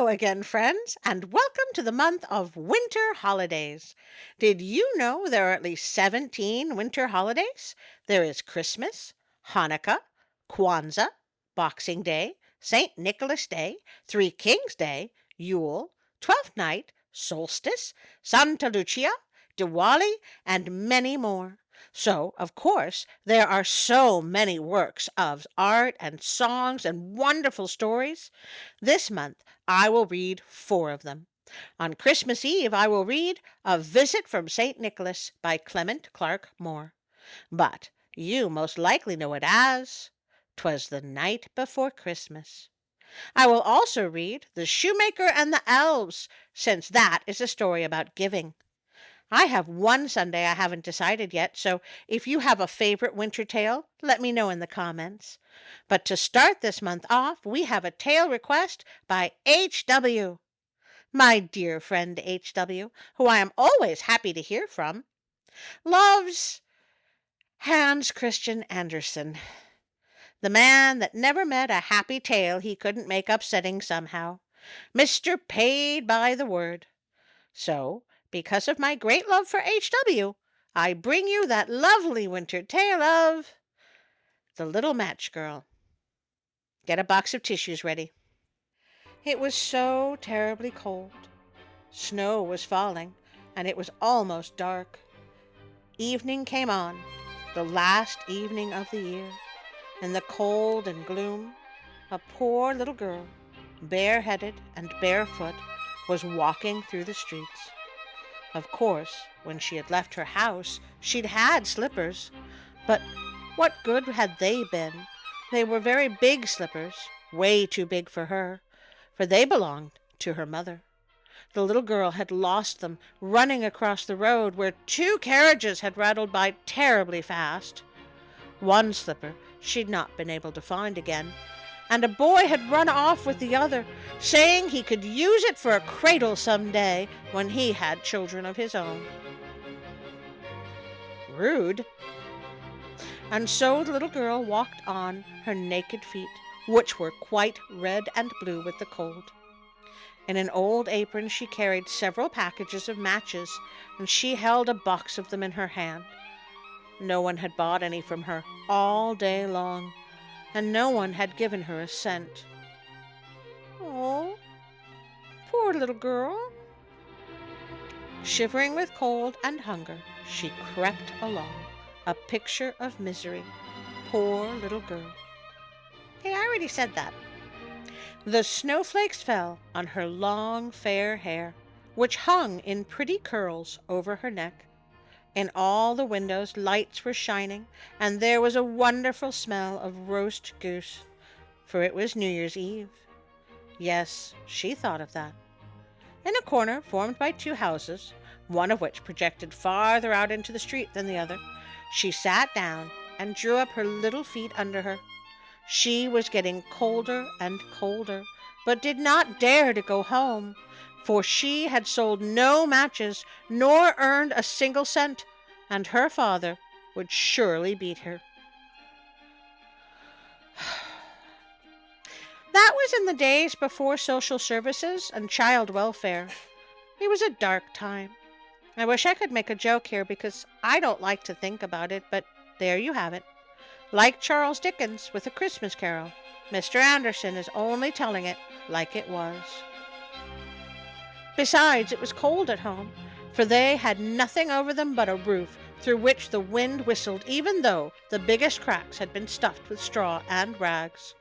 Hello again, friends, and welcome to the month of winter holidays. Did you know there are at least 17 winter holidays? There is Christmas, Hanukkah, Kwanzaa, Boxing Day, St. Nicholas Day, Three Kings Day, Yule, Twelfth Night, Solstice, Santa Lucia, Diwali, and many more. So, of course, there are so many works of art and songs and wonderful stories. This month, I will read 4 of them. On Christmas Eve, I will read A Visit from St. Nicholas by Clement Clarke Moore. But you most likely know it as 'Twas the Night Before Christmas. I will also read The Shoemaker and the Elves, since that is a story about giving. I have one Sunday I haven't decided yet, so if you have a favorite winter tale, let me know in the comments. But to start this month off, we have a tale request by H.W. My dear friend H.W., who I am always happy to hear from, loves Hans Christian Andersen, the man that never met a happy tale he couldn't make upsetting somehow. Mr. Paid by the Word. So, because of my great love for H.W., I bring you that lovely winter tale of The Little Match Girl. Get a box of tissues ready. It was so terribly cold. Snow was falling, and it was almost dark. Evening came on, the last evening of the year. In the cold and gloom, a poor little girl, bareheaded and barefoot, was walking through the streets. Of course, when she had left her house, she'd had slippers. But what good had they been? They were very big slippers, way too big for her, for they belonged to her mother. The little girl had lost them, running across the road where 2 carriages had rattled by terribly fast. One slipper she'd not been able to find again, and a boy had run off with the other, saying he could use it for a cradle some day when he had children of his own. Rude. And so the little girl walked on her naked feet, which were quite red and blue with the cold. In an old apron she carried several packages of matches, and she held a box of them in her hand. No one had bought any from her all day long, and no one had given her a cent. Oh, poor little girl. Shivering with cold and hunger, she crept along, a picture of misery. Poor little girl. Hey, I already said that. The snowflakes fell on her long, fair hair, which hung in pretty curls over her neck. In all the windows lights were shining, and there was a wonderful smell of roast goose, for it was New Year's Eve. Yes, she thought of that. In a corner formed by 2 houses, one of which projected farther out into the street than the other, she sat down and drew up her little feet under her. She was getting colder and colder, but did not dare to go home, for she had sold no matches nor earned a single cent, and her father would surely beat her. That was in the days before social services and child welfare. It was a dark time. I wish I could make a joke here because I don't like to think about it, but there you have it. Like Charles Dickens with A Christmas Carol, Mr. Andersen is only telling it like it was. Besides, it was cold at home, for they had nothing over them but a roof through which the wind whistled, even though the biggest cracks had been stuffed with straw and rags.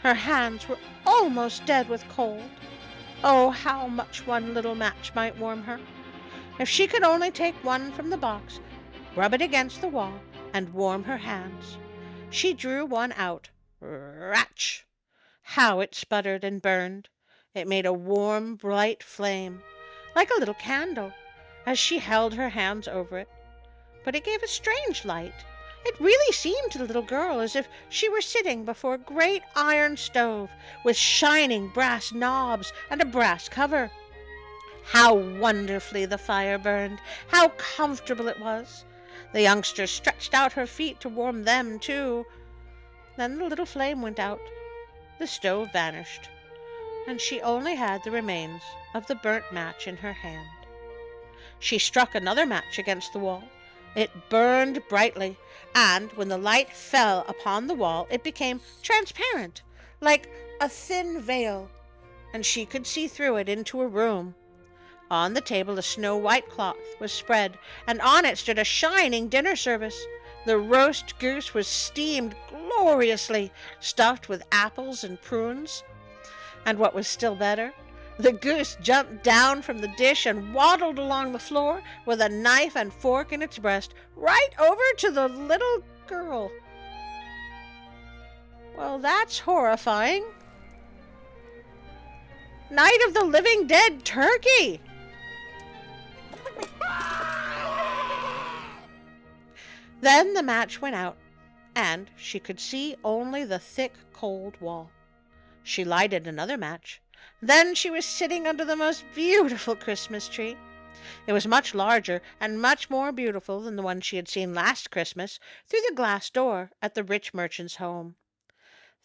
Her hands were almost dead with cold. Oh, how much one little match might warm her! If she could only take one from the box, rub it against the wall, and warm her hands. She drew one out. Ratch! How it sputtered and burned! It made a warm, bright flame, like a little candle, as she held her hands over it. But it gave a strange light. It really seemed to the little girl as if she were sitting before a great iron stove with shining brass knobs and a brass cover. How wonderfully the fire burned! How comfortable it was! The youngster stretched out her feet to warm them, too. Then the little flame went out. The stove vanished, and she only had the remains of the burnt match in her hand. She struck another match against the wall. It burned brightly, and when the light fell upon the wall, it became transparent, like a thin veil, and she could see through it into a room. On the table a snow-white cloth was spread, and on it stood a shining dinner service. The roast goose was steamed gloriously, stuffed with apples and prunes. And what was still better, the goose jumped down from the dish and waddled along the floor with a knife and fork in its breast, right over to the little girl. Well, that's horrifying. Night of the Living Dead turkey! Then the match went out, and she could see only the thick, cold wall. She lighted another match. Then she was sitting under the most beautiful Christmas tree. It was much larger and much more beautiful than the one she had seen last Christmas through the glass door at the rich merchant's home.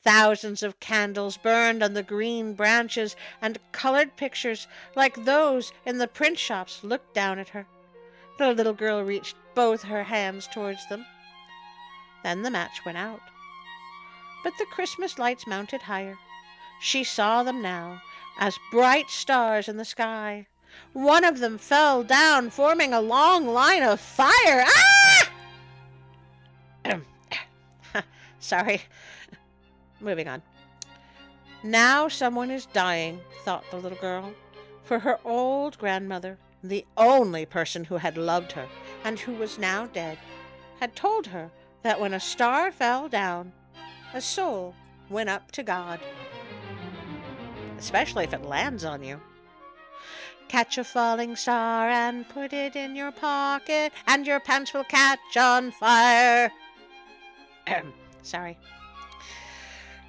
Thousands of candles burned on the green branches, and colored pictures like those in the print shops looked down at her. The little girl reached both her hands towards them. Then the match went out. But the Christmas lights mounted higher. She saw them now as bright stars in the sky. One of them fell down, forming a long line of fire. Ah! Sorry. Moving on. Now someone is dying, thought the little girl, for her old grandmother, the only person who had loved her and who was now dead, had told her that when a star fell down, a soul went up to God. Especially if it lands on you. Catch a falling star and put it in your pocket, and your pants will catch on fire. Sorry.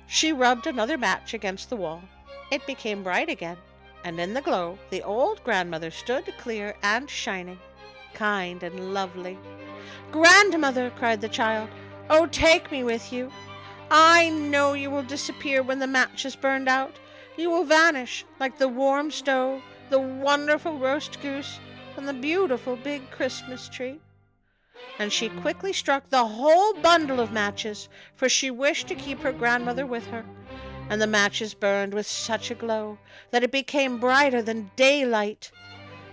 She rubbed another match against the wall. It became bright again, and in the glow the old grandmother stood clear and shining, kind and lovely. "Grandmother," cried the child, "oh, take me with you. I know you will disappear when the match is burned out. You will vanish like the warm stove, the wonderful roast goose, and the beautiful big Christmas tree." And she quickly struck the whole bundle of matches, for she wished to keep her grandmother with her. And the matches burned with such a glow that it became brighter than daylight.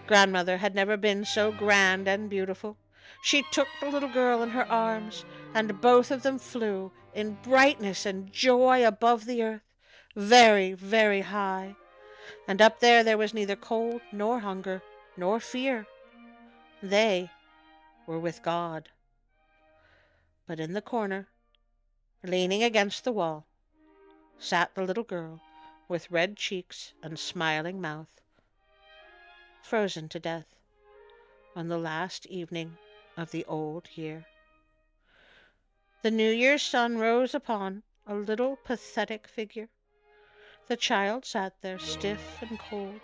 Grandmother had never been so grand and beautiful. She took the little girl in her arms, and both of them flew in brightness and joy above the earth, very, very high. And up there was neither cold, nor hunger, nor fear. They were with God. But in the corner, leaning against the wall, sat the little girl with red cheeks and smiling mouth, frozen to death on the last evening of the old year. The New Year's sun rose upon a little pathetic figure. The child sat there stiff and cold,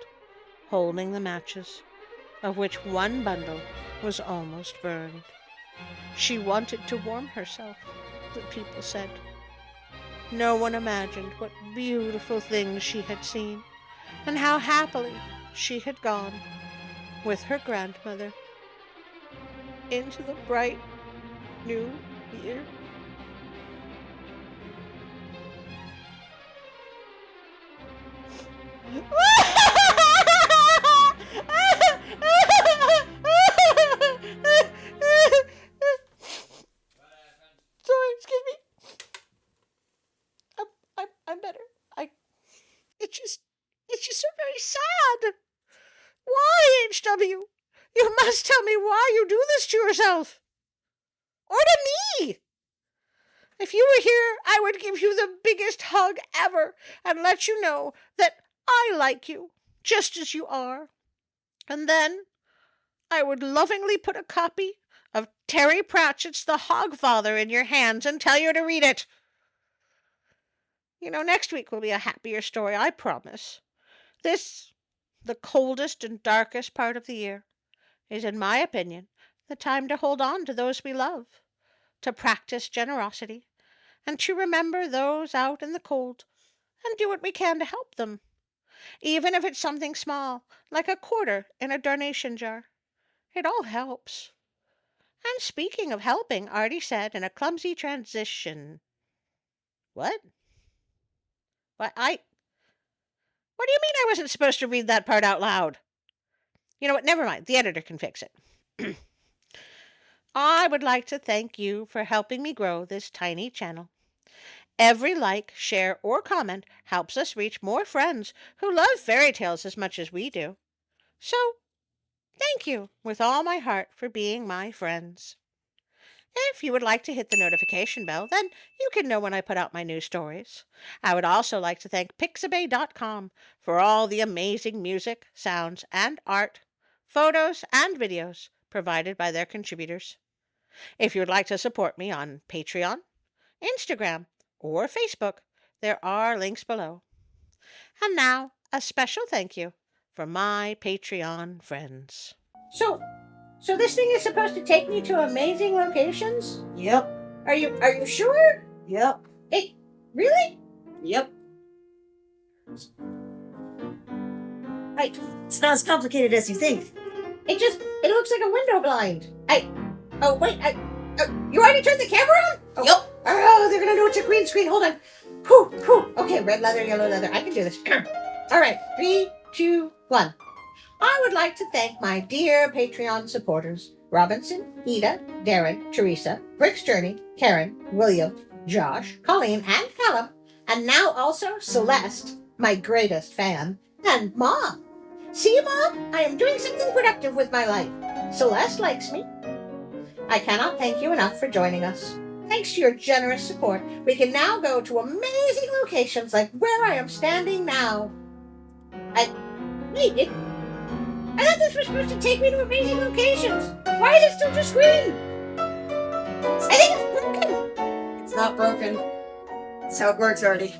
holding the matches, of which one bundle was almost burned. She wanted to warm herself, the people said. No one imagined what beautiful things she had seen, and how happily she had gone with her grandmother into the bright new year. Sorry, excuse me. I'm better. It's just so very sad. Why, HW? You must tell me why you do this to yourself. Or to me. If you were here, I would give you the biggest hug ever and let you know that I like you, just as you are. And then I would lovingly put a copy of Terry Pratchett's The Hogfather in your hands and tell you to read it. You know, next week will be a happier story, I promise. This, the coldest and darkest part of the year, is, in my opinion, the time to hold on to those we love, to practice generosity, and to remember those out in the cold, and do what we can to help them. even if it's something small, like a quarter in a donation jar. It all helps. And speaking of helping, Artie said in a clumsy transition. What? What? What do you mean I wasn't supposed to read that part out loud? You know what? Never mind. The editor can fix it. I would like to thank you for helping me grow this tiny channel. Every like, share, or comment helps us reach more friends who love fairy tales as much as we do. So, thank you with all my heart for being my friends. If you would like to hit the notification bell, then you can know when I put out my new stories. I would also like to thank Pixabay.com for all the amazing music, sounds, and art, photos, and videos provided by their contributors. If you would like to support me on Patreon, Instagram, or Facebook, there are links below. And now, a special thank you for my Patreon friends. So this thing is supposed to take me to amazing locations? Yep. Are you sure? Yep. It really? Yep. It's not as complicated as you think. It looks like a window blind. You already turned the camera on? Oh. Yep. Oh, they're gonna know it's a green screen. Hold on. Whew. Okay, red leather, yellow leather. I can do this. All right, 3, 2, 1. I would like to thank my dear Patreon supporters, Robinson, Ida, Darren, Teresa, Brick's Journey, Karen, William, Josh, Colleen, and Callum, and now also Celeste, my greatest fan, and Mom. See, Mom, I am doing something productive with my life. Celeste likes me. I cannot thank you enough for joining us. Thanks to your generous support, we can now go to amazing locations like where I am standing now. I thought this was supposed to take me to amazing locations. Why is it still just green? I think it's broken. It's not broken. That's how it works, Artie.